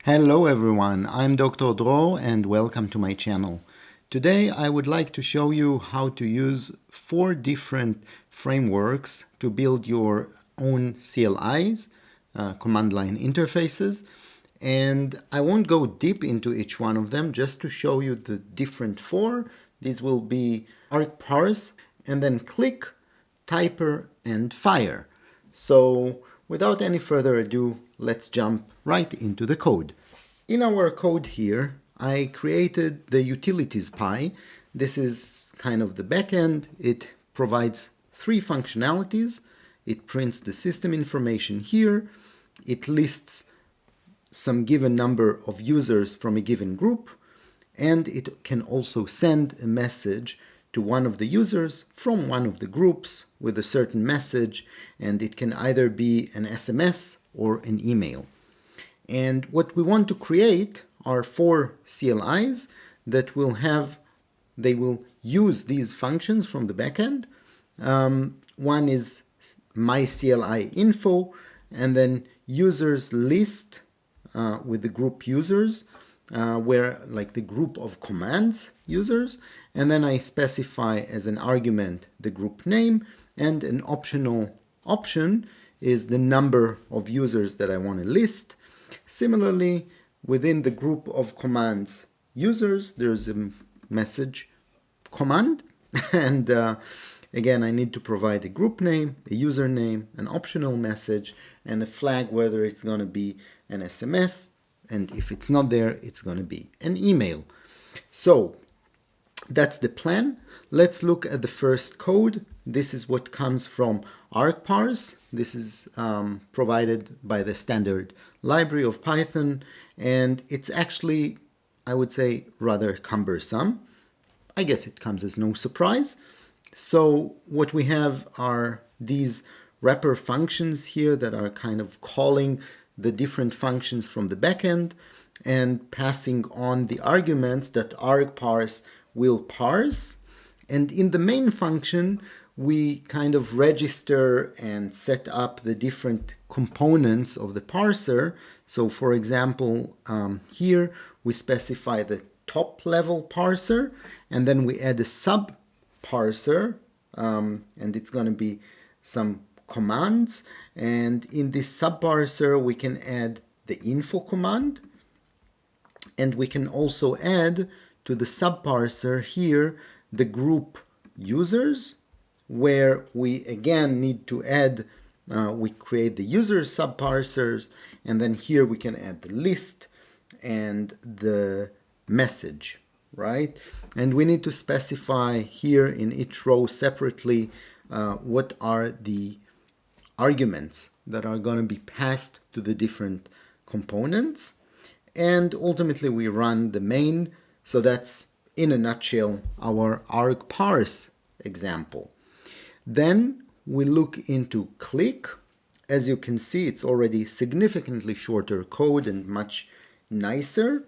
Hello everyone, I'm Dr. Dro and welcome to my channel. Today I would like to show you how to use 4 different frameworks to build your own CLIs, command line interfaces, and I won't go deep into each one of them, just to show you the different 4. These will be ArcParse and then Click, Typer, and Fire. So without any further ado, let's jump right into the code. In our code here, I created the utilities pie. This is kind of the backend. It provides 3 functionalities. It prints the system information here. It lists some given number of users from a given group, and it can also send a message to one of the users from one of the groups with a certain message, and it can either be an SMS or an email. And what we want to create are 4 CLIs that they will use these functions from the backend. One is my CLI info, and then users list with the group users, where like the group of commands users, and then I specify as an argument the group name, and an optional option is the number of users that I want to list. Similarly, within the group of commands users, there's a message command, and again, I need to provide a group name, a username, an optional message, and a flag whether it's going to be an SMS, and if it's not there, it's going to be an email. So that's the plan. Let's look at the first code. This is what comes from ArcParse. This is provided by the standard library of Python, and it's actually, I would say, rather cumbersome. I guess it comes as no surprise. So what we have are these wrapper functions here that are kind of calling the different functions from the backend and passing on the arguments that ArcParse will parse. And in the main function, we kind of register and set up the different components of the parser. So for example, here we specify the top level parser, and then we add a sub parser, and it's going to be some commands. And in this sub parser, we can add the info command, and we can also add to the sub parser here the group users, where we again need to add, we create the user subparsers, and then here we can add the list and the message, right? And we need to specify here in each row separately what are the arguments that are going to be passed to the different components. And ultimately we run the main. So that's in a nutshell our ArcParse example. Then we look into Click. As you can see, it's already significantly shorter code and much nicer.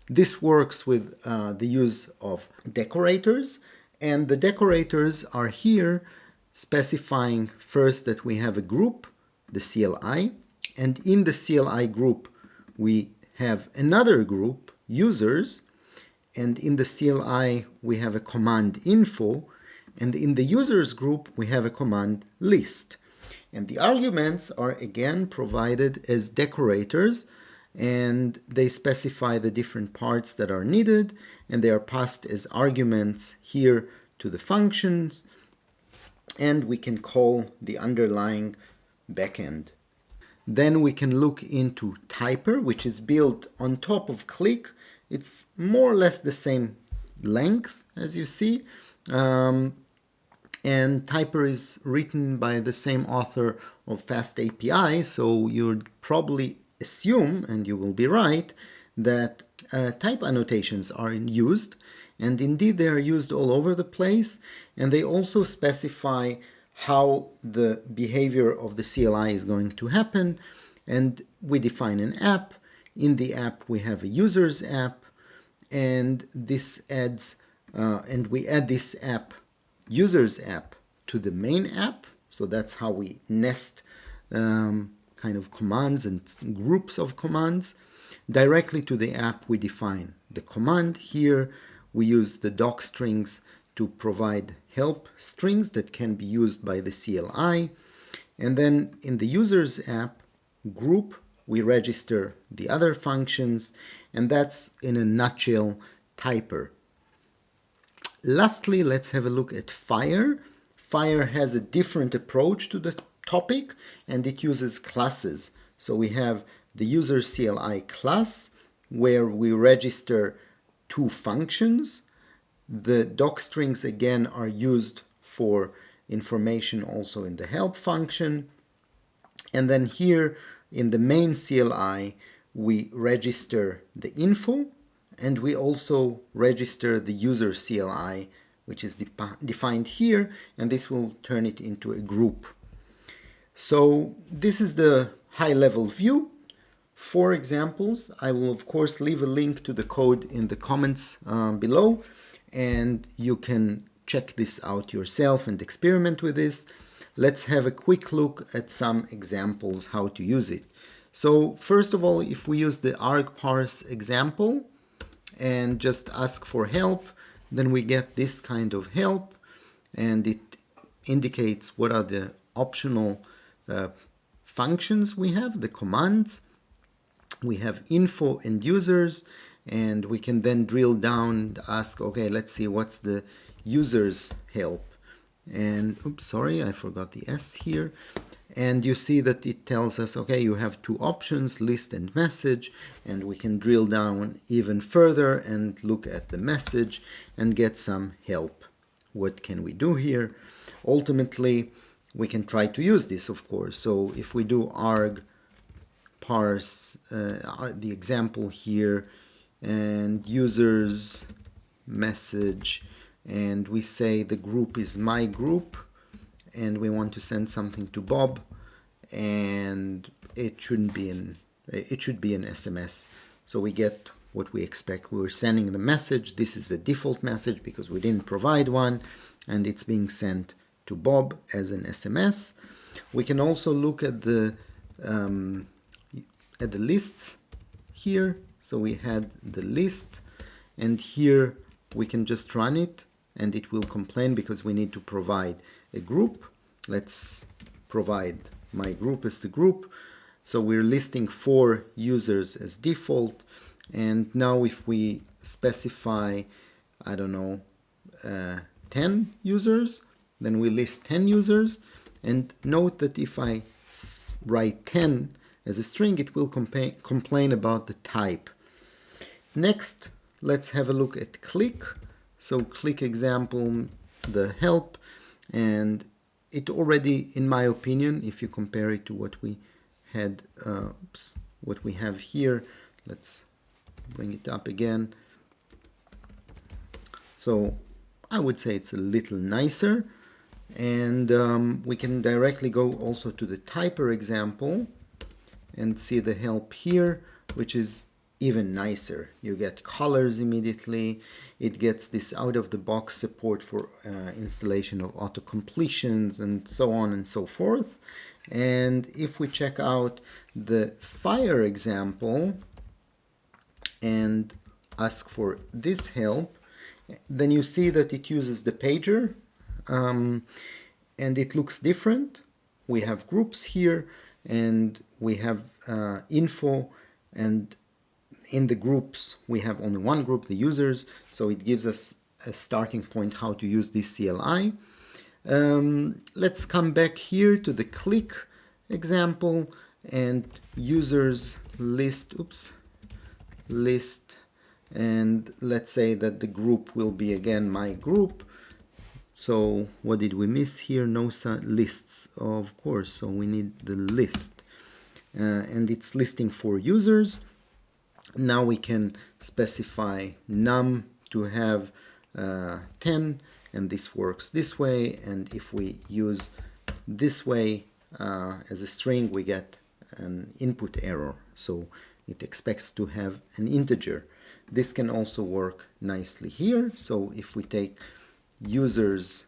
This works with the use of decorators, and the decorators are here specifying first that we have a group, the CLI, and in the CLI group we have another group, users, and in the CLI we have a command info, and in the users group we have a command list. And the arguments are again provided as decorators, and they specify the different parts that are needed, and they are passed as arguments here to the functions, and we can call the underlying backend. Then we can look into Typer, which is built on top of Click. It's more or less the same length as you see. And Typer is written by the same author of Fast API, so you'd probably assume, and you will be right, that type annotations are used, and indeed they are used all over the place, and they also specify how the behavior of the CLI is going to happen. And we define an app. In the app we have a users app, and this adds and we add this app, users app, to the main app. So that's how we nest kind of commands and groups of commands. Directly to the app, we define the command. Here we use the doc strings to provide help strings that can be used by the CLI. And then in the user's app group, we register the other functions, and that's in a nutshell typer. Lastly, let's have a look at Fire. Fire has a different approach to the topic, and it uses classes. So we have the user CLI class, where we register two functions. The doc strings again are used for information also in the help function. And then here in the main CLI, we register the info, and we also register the user CLI, which is defined here, and this will turn it into a group. So this is the high-level view. For examples, I will of course leave a link to the code in the comments below, and you can check this out yourself and experiment with this. Let's have a quick look at some examples how to use it. So first of all, if we use the argparse example and just ask for help, then we get this kind of help, and it indicates what are the optional functions we have, the commands. We have info and users, and we can then drill down and ask, okay, let's see what's the user's help. And oops, sorry, I forgot the S here. And you see that it tells us, okay, you have two options, list and message, and we can drill down even further and look at the message and get some help. What can we do here? Ultimately, we can try to use this, of course. So if we do arg parse the example here, and users message, and we say the group is my group, and we want to send something to Bob, and it should be an SMS. So we get what we expect. We're sending the message. This is the default message because we didn't provide one, and it's being sent to Bob as an SMS. We can also look at the lists here. So we had the list, and here we can just run it, and it will complain because we need to provide a group. Let's provide my group as the group. So we're listing 4 users as default, and now if we specify, I don't know, 10 users, then we list 10 users, and note that if I write 10 as a string, it will complain about the type. Next, let's have a look at click. So click example, the help, and it already, in my opinion, if you compare it to what we had, what we have here, let's bring it up again. So I would say it's a little nicer, and we can directly go also to the typer example and see the help here, which is even nicer. You get colors immediately. It gets this out-of-the-box support for installation of auto-completions and so on and so forth. And if we check out the Fire example and ask for this help, then you see that it uses the pager, and it looks different. We have groups here, and we have info, and in the groups we have only one group, the users, so it gives us a starting point how to use this CLI. Let's come back here to the click example and users list, list, and let's say that the group will be again my group. So what did we miss here? No lists, of course, so we need the list, and it's listing 4 users. Now we can specify num to have 10, and this works this way, and if we use this way as a string, we get an input error, so it expects to have an integer. This can also work nicely here. So if we take users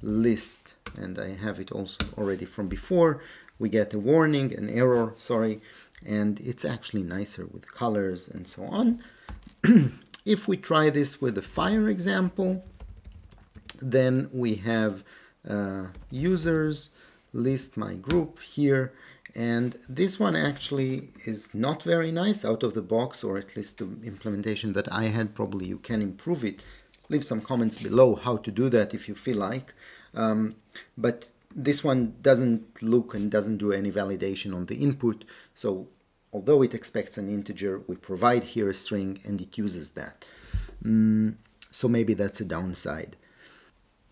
list, and I have it also already from before, we get a warning, an error, sorry, and it's actually nicer with colors and so on. If we try this with the fire example, then we have users, list my group here, and this one actually is not very nice out of the box, or at least the implementation that I had. Probably you can improve it. Leave some comments below how to do that if you feel like. But this one doesn't look and doesn't do any validation on the input, so although it expects an integer, we provide here a string and it uses that. So maybe that's a downside.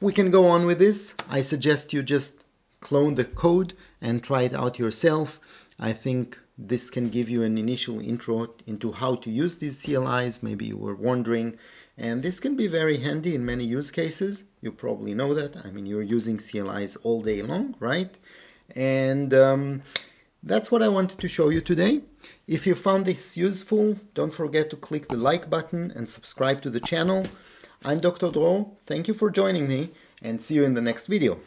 We can go on with this. I suggest you just clone the code and try it out yourself. I think this can give you an initial intro into how to use these CLIs. Maybe you were wondering, and this can be very handy in many use cases. You probably know that. I mean, you're using CLIs all day long, right? And that's what I wanted to show you today. If you found this useful, don't forget to click the like button and subscribe to the channel. I'm Dr. Dro. Thank you for joining me, and see you in the next video.